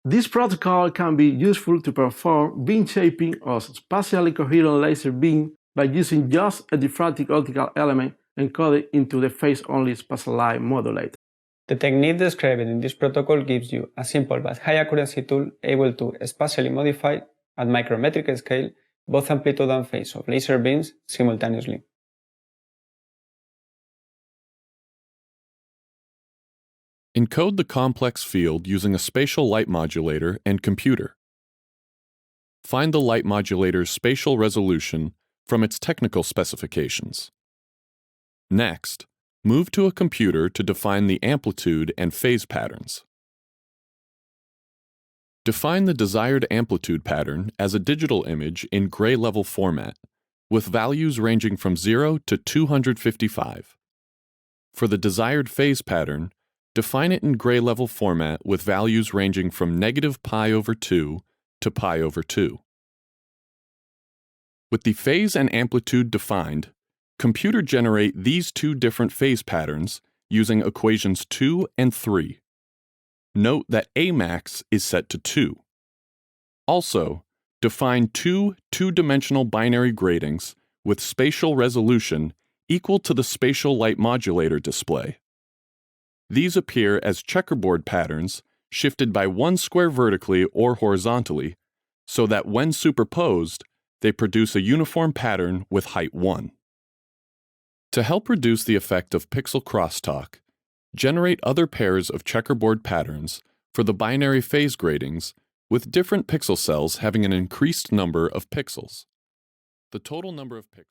This protocol can be useful to perform beam shaping of spatially coherent laser beam by using just a diffractive optical element encoded into the phase-only spatial light modulator. The technique described in this protocol gives you a simple but high accuracy tool able to spatially modify at micrometric scale both amplitude and phase of laser beams simultaneously. Encode the complex field using a spatial light modulator and computer. Find the light modulator's spatial resolution from its technical specifications. Next, move to a computer to define the amplitude and phase patterns. Define the desired amplitude pattern as a digital image in gray level format, with values ranging from 0 to 255. For the desired phase pattern, define it in gray level format with values ranging from -π/2 to π/2. With the phase and amplitude defined, computer generate these two different phase patterns using equations 2 and 3. Note that Amax is set to 2. Also, define two two-dimensional binary gratings with spatial resolution equal to the spatial light modulator display. These appear as checkerboard patterns shifted by 1 square vertically or horizontally, so that when superposed, they produce a uniform pattern with height 1. To help reduce the effect of pixel crosstalk, generate other pairs of checkerboard patterns for the binary phase gratings with different pixel cells having an increased number of pixels. The total number of pixels